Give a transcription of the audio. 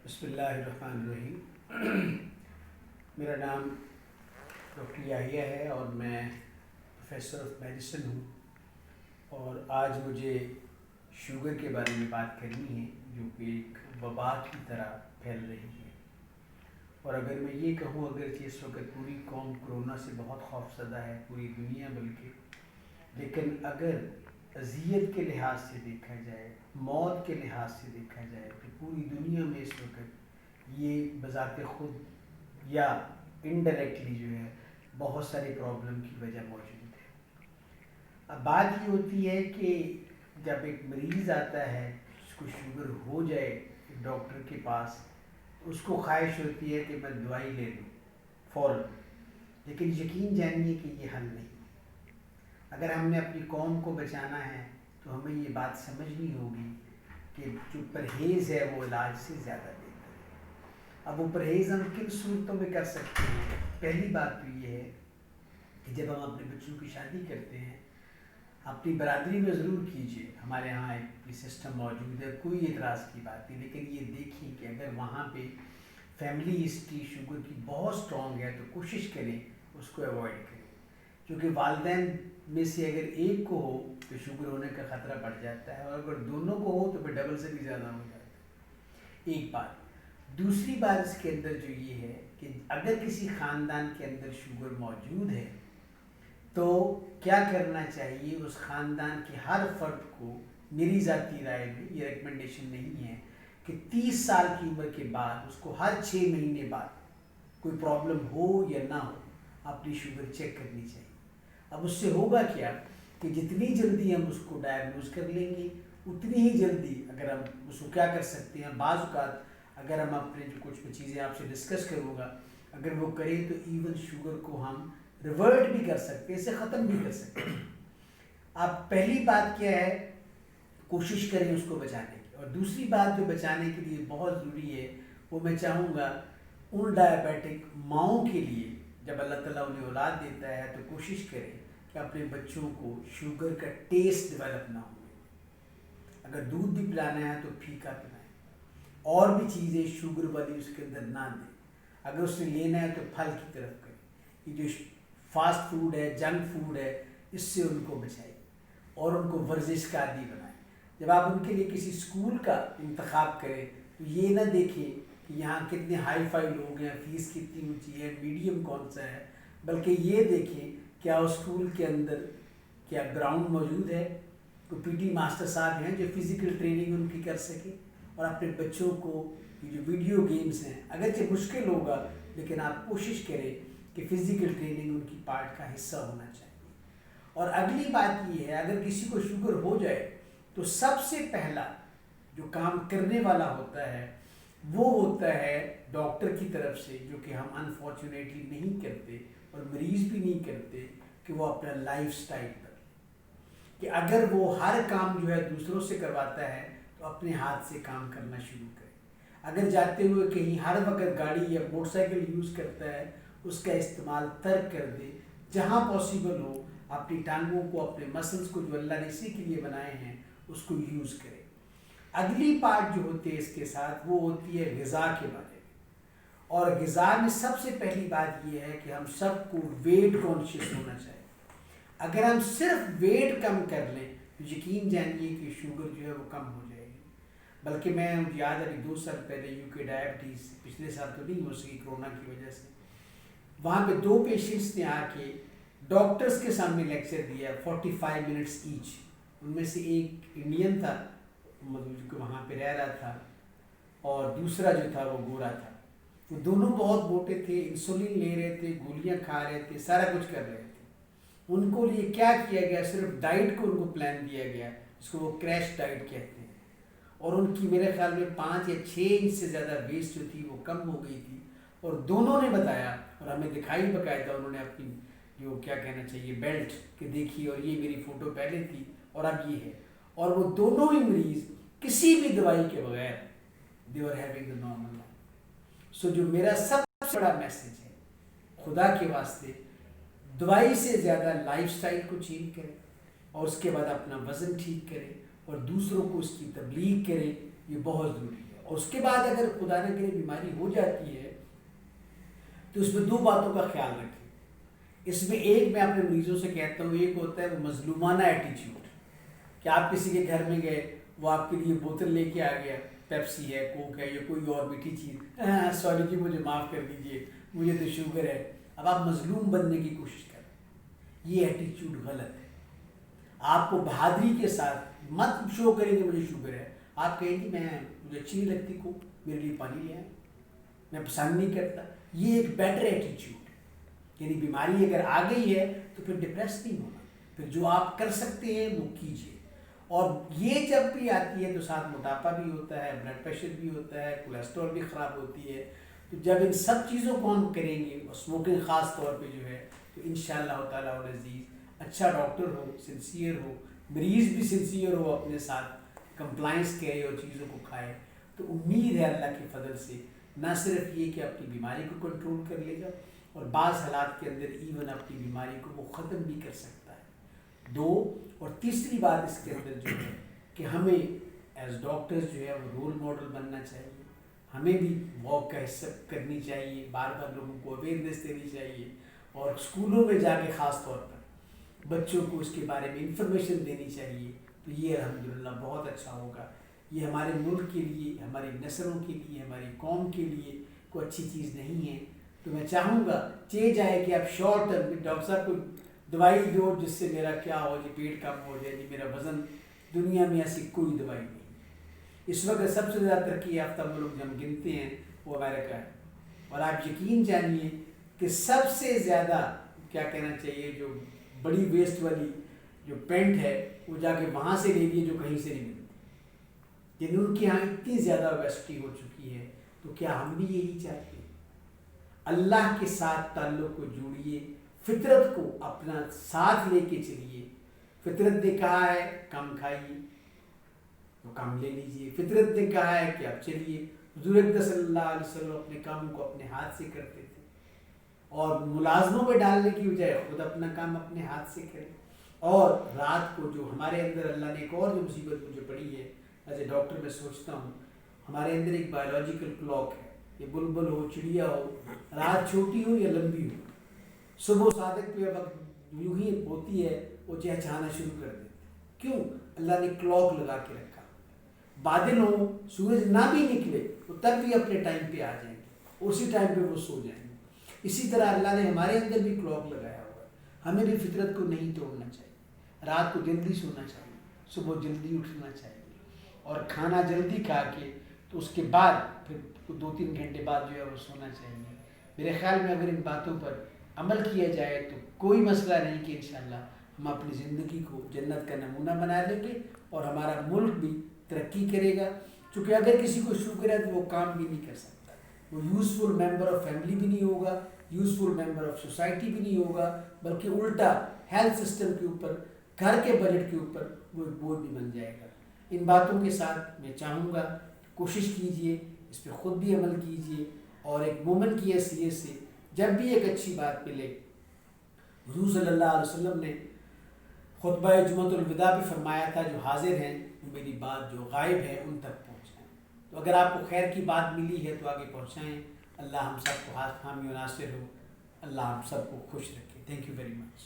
بسم اللہ الرحمن الرحیم. میرا نام ڈاکٹر یحییٰ ہے اور میں پروفیسر آف میڈیسن ہوں. اور آج مجھے شوگر کے بارے میں بات کرنی ہے جو کہ ایک وبا کی طرح پھیل رہی ہے. اور اگر میں یہ کہوں اگرچہ اس وقت پوری قوم کرونا سے بہت خوفزدہ ہے، پوری دنیا بلکہ، لیکن اگر اذیت کے لحاظ سے دیکھا جائے، موت کے لحاظ سے دیکھا جائے تو پوری دنیا میں اس وقت یہ بذات خود یا انڈائریکٹلی جو ہے بہت سارے پرابلم کی وجہ موجود ہے. اب بات یہ ہوتی ہے کہ جب ایک مریض آتا ہے جس کو شوگر ہو جائے ڈاکٹر کے پاس، اس کو خواہش ہوتی ہے کہ میں دوائی لے لوں فوراً، لیکن یقین جانیے کہ یہ حل نہیں. اگر ہم نے اپنی قوم کو بچانا ہے تو ہمیں یہ بات سمجھنی ہوگی کہ جو پرہیز ہے وہ علاج سے زیادہ بہتر ہے. اب وہ پرہیز ہم کن صورتوں میں کر سکتے ہیں؟ پہلی بات تو یہ ہے کہ جب ہم اپنے بچوں کی شادی کرتے ہیں، اپنی برادری میں ضرور کیجیے، ہمارے ہاں ایک سسٹم موجود ہے، کوئی اعتراض کی بات نہیں، لیکن یہ دیکھیں کہ اگر وہاں پہ فیملی ہسٹری شوگر کی بہت اسٹرانگ ہے تو کوشش کریں اس کو ایوائڈ کریں، کیونکہ والدین میں سے اگر ایک کو ہو تو شوگر ہونے کا خطرہ بڑھ جاتا ہے، اور اگر دونوں کو ہو تو پھر ڈبل سے بھی زیادہ ہو جاتا ہے. ایک بات. دوسری بات اس کے اندر جو یہ ہے کہ اگر کسی خاندان کے اندر شوگر موجود ہے تو کیا کرنا چاہیے؟ اس خاندان کے ہر فرد کو، میری ذاتی رائے میں یہ ریکمنڈیشن نہیں ہے کہ 30 سال کی عمر کے بعد اس کو ہر 6 مہینے بعد کوئی پرابلم ہو یا نہ ہو اپنی شوگر چیک کرنی چاہیے. اب اس سے ہوگا کیا کہ جتنی جلدی ہم اس کو ڈائگنوز کر لیں گے اتنی ہی جلدی اگر ہم اس کو کیا کر سکتے ہیں، بعض اوقات اگر ہم اپنے جو کچھ چیزیں آپ سے ڈسکس کروں گا اگر وہ کریں تو ایون شوگر کو ہم ریورٹ بھی کر سکتے ہیں، اسے ختم بھی کر سکتے ہیں. اب پہلی بات کیا ہے؟ کوشش کریں اس کو بچانے کی. اور دوسری بات جو بچانے کے لیے بہت ضروری ہے وہ میں چاہوں گا ان ڈائبیٹک ماؤں کے لیے جب اللہ تعالیٰ انہیں اولاد دیتا ہے تو کوشش کریں کہ اپنے بچوں کو شوگر کا ٹیسٹ ڈیولپ نہ ہو. اگر دودھ بھی پلانا ہے تو پھیکا پلائیں، اور بھی چیزیں شوگر والی اس کے اندر نہ دیں. اگر اس نے لینا ہے تو پھل کی طرف کریں. یہ جو فاسٹ فوڈ ہے، جنک فوڈ ہے، اس سے ان کو بچائیں اور ان کو ورزش کا عادی بنائیں. جب آپ ان کے لیے کسی اسکول کا انتخاب کریں تو یہ نہ دیکھیں کہ یہاں کتنے ہائی فائی لوگ ہیں، فیس کتنی اونچی ہے، میڈیم کون سا ہے، بلکہ یہ دیکھیں کیا اس اسکول کے اندر کیا گراؤنڈ موجود ہے، کوئی پی ٹی ماسٹر صاحب ہیں جو فزیکل ٹریننگ ان کی کر سکیں. اور اپنے بچوں کو یہ جو ویڈیو گیمز ہیں اگرچہ مشکل ہوگا لیکن آپ کوشش کریں کہ فزیکل ٹریننگ ان کی پارٹ کا حصہ ہونا چاہیے. اور اگلی بات یہ ہے اگر کسی کو شوگر ہو جائے تو سب سے پہلا جو کام کرنے والا ہوتا ہے وہ ہوتا ہے ڈاکٹر کی طرف سے، جو کہ ہم انفارچونیٹلی نہیں کرتے اور مریض بھی نہیں کرتے، کہ وہ اپنا لائف سٹائل پر، کہ اگر وہ ہر کام جو ہے دوسروں سے کرواتا ہے تو اپنے ہاتھ سے کام کرنا شروع کرے. اگر جاتے ہوئے کہیں ہر وقت گاڑی یا موٹر سائیکل یوز کرتا ہے اس کا استعمال ترک کر دے. جہاں پاسبل ہو اپنی ٹانگوں کو، اپنے مسلس کو جو اللہ نے اسی کے لیے بنائے ہیں اس کو یوز کرے. اگلی پارٹ جو ہوتی ہے اس کے ساتھ وہ ہوتی ہے غذا کے بارے میں. اور غذا میں سب سے پہلی بات یہ ہے کہ ہم سب کو ویٹ کانشیس ہونا چاہیے. اگر ہم صرف ویٹ کم کر لیں تو یقین جانیے کہ شوگر جو ہے وہ کم ہو جائے گی. بلکہ میں یاد ہے 2 سال پہلے یو کے ڈائبٹیز، پچھلے سال تو نہیں ہو سکی کرونا کی وجہ سے، وہاں پہ 2 پیشنٹس نے آ کے ڈاکٹرز کے سامنے لیکچر دیا 45 منٹس ایچ. ان میں سے ایک انڈین تھا، مطلب کہ وہاں پہ رہ رہا تھا، اور دوسرا جو تھا وہ گورا تھا. وہ دونوں بہت موٹے تھے، انسولین لے رہے تھے، گولیاں کھا رہے تھے، سارا کچھ کر رہے تھے. ان کو لیے کیا کیا گیا؟ صرف ڈائٹ کو ان کو پلان دیا گیا جس کو وہ کریش ڈائٹ کہتے ہیں. اور ان کی میرے خیال میں 5 یا 6 انچ سے زیادہ ویسٹ جو تھی وہ کم ہو گئی تھی. اور دونوں نے بتایا اور ہمیں دکھائی باقاعدہ، انہوں نے اپنی جو کیا کہنا چاہیے بیلٹ کہ دیکھی، اور یہ میری فوٹو پہلے تھی اور اب یہ ہے. اور وہ دونوں ہی مریض کسی بھی دوائی کے بغیر they were having the normal life. سو جو میرا سب سے بڑا میسج ہے، خدا کے واسطے دوائی سے زیادہ لائف سٹائل کو چینج کریں اور اس کے بعد اپنا وزن ٹھیک کریں اور دوسروں کو اس کی تبلیغ کریں. یہ بہت ضروری ہے. اور اس کے بعد اگر خدا نہ کرے بیماری ہو جاتی ہے تو اس میں 2 باتوں کا خیال رکھیں. اس میں ایک میں اپنے مریضوں سے کہتا ہوں، ایک ہوتا ہے وہ مظلومانہ ایٹیچیوڈ کہ آپ کسی کے گھر میں گئے، وہ آپ کے لیے بوتل لے کے آ گیا، پیپسی ہے، کوک ہے یا کوئی اور میٹھی چیز، سوری جی مجھے معاف کر دیجیے مجھے تو شوگر ہے. اب آپ مظلوم بننے کی کوشش کریں، یہ ایٹیچیوڈ غلط ہے. آپ کو بہادری کے ساتھ مت شو کریں کہ مجھے شوگر ہے. آپ کہیں گے مجھے اچھی نہیں لگتی کوک، میرے لیے پانی لے آئیں، میں پسند نہیں کرتا. یہ ایک بیٹر ایٹیچیوڈ. یعنی بیماری اگر آ گئی ہے تو پھر ڈپریس نہیں ہونا، پھر جو آپ کر سکتے ہیں وہ کیجیے. اور یہ جب بھی آتی ہے تو ساتھ موٹاپا بھی ہوتا ہے، بلڈ پریشر بھی ہوتا ہے، کولیسٹرول بھی خراب ہوتی ہے. تو جب ان سب چیزوں کو ہم کریں گے، اسموکنگ خاص طور پہ جو ہے، تو انشاءاللہ تعالیٰ العزیز اچھا ڈاکٹر ہو، سنسیئر ہو، مریض بھی سنسیئر ہو، اپنے ساتھ کمپلائنس کرے اور چیزوں کو کھائے، تو امید ہے اللہ کے فضل سے نہ صرف یہ کہ اپنی بیماری کو کنٹرول کر لے گا، اور بعض حالات کے اندر ایون اپنی بیماری کو وہ ختم بھی کر سکتا ہے. 2 اور تیسری بات اس کے اندر جو ہے کہ ہمیں ایز ڈاکٹرز جو ہے وہ رول ماڈل بننا چاہیے. ہمیں بھی واک کا حصہ کرنی چاہیے، بار بار لوگوں کو اویئرنیس دینی چاہیے، اور اسکولوں میں جا کے خاص طور پر بچوں کو اس کے بارے میں انفارمیشن دینی چاہیے. تو یہ الحمدللہ بہت اچھا ہوگا. یہ ہمارے ملک کے لیے، ہماری نسلوں کے لیے، ہماری قوم کے لیے کوئی اچھی چیز نہیں ہے. تو میں چاہوں گا جائے کہ آپ شارٹ ٹرم میں ڈاکٹر صاحب کو دوائی دو جس سے میرا کیا ہو جائے، پیٹ کم ہو جائے جی، میرا وزن. دنیا میں ایسی کوئی دوائی نہیں. اس وقت سب سے زیادہ ترقی یافتہ ملک جو ہم گنتے ہیں وہ امریکہ ہے. اور آپ یقین جانیے کہ سب سے زیادہ کیا کہنا چاہیے، جو بڑی ویسٹ والی جو پینٹ ہے وہ جا کے وہاں سے لے لیے جو کہیں سے نہیں ملتی. یعنی ان کے یہاں اتنی زیادہ ویسٹی ہو چکی ہے. تو کیا ہم بھی یہی چاہتے ہیں؟ اللہ کے ساتھ تعلق کو جوڑیے، فطرت کو اپنا ساتھ لے کے چلیے. فطرت نے کہا ہے کم کھائیے تو کم لے لیجیے. فطرت نے کہا ہے کہ آپ چلیے. حضور اکرم صلی اللہ علیہ وسلم اپنے کاموں کو اپنے ہاتھ سے کرتے تھے، اور ملازموں پہ ڈالنے کی بجائے خود اپنا کام اپنے ہاتھ سے کریں. اور رات کو جو ہمارے اندر اللہ نے ایک اور جو مصیبت مجھے پڑی ہے ایز اے ڈاکٹر، میں سوچتا ہوں ہمارے اندر ایک بایولوجیکل کلاک ہے. یہ بلبل ہو، چڑیا ہو، رات چھوٹی ہو یا لمبی ہو، صبح صادق پہ وقت یوں ہی ہوتی ہے وہ چہچہانا شروع کر دیتے. کیوں؟ اللہ نے کلاک لگا کے رکھا. بادل ہو، سورج نہ بھی نکلے وہ تب بھی اپنے ٹائم پہ آ جائیں گے، اسی ٹائم پہ وہ سو جائیں گے. اسی طرح اللہ نے ہمارے اندر بھی کلاک لگایا ہوا ہے. ہمیں بھی فطرت کو نہیں توڑنا چاہیے. رات کو جلدی سونا چاہیے، صبح جلدی اٹھنا چاہیے، اور کھانا جلدی کھا کے تو اس کے بعد پھر 2-3 گھنٹے بعد جو ہے وہ سونا چاہیے. میرے خیال میں اگر ان باتوں پر عمل کیا جائے تو کوئی مسئلہ نہیں کہ انشاءاللہ ہم اپنی زندگی کو جنت کا نمونہ بنا لیں گے، اور ہمارا ملک بھی ترقی کرے گا. چونکہ اگر کسی کو شوگر ہے تو وہ کام بھی نہیں کر سکتا، وہ یوزفل ممبر آف فیملی بھی نہیں ہوگا، یوزفل ممبر آف سوسائٹی بھی نہیں ہوگا، بلکہ الٹا ہیلتھ سسٹم کے اوپر، گھر کے بجٹ کے اوپر وہ بوجھ بھی بن جائے گا. ان باتوں کے ساتھ میں چاہوں گا کوشش کیجئے، اس پہ خود بھی عمل کیجئے، اور ایک مومن کی حیثیت سے جب بھی ایک اچھی بات ملے، حضور صلی اللہ علیہ وسلم نے خطبہ جمعۃ الوداع بھی فرمایا تھا جو حاضر ہیں میری بات جو غائب ہے ان تک پہنچائیں. تو اگر آپ کو خیر کی بات ملی ہے تو آگے پہنچائیں. اللہ ہم سب کو حامی و ناصر ہو. اللہ ہم سب کو خوش رکھے. Thank you very much.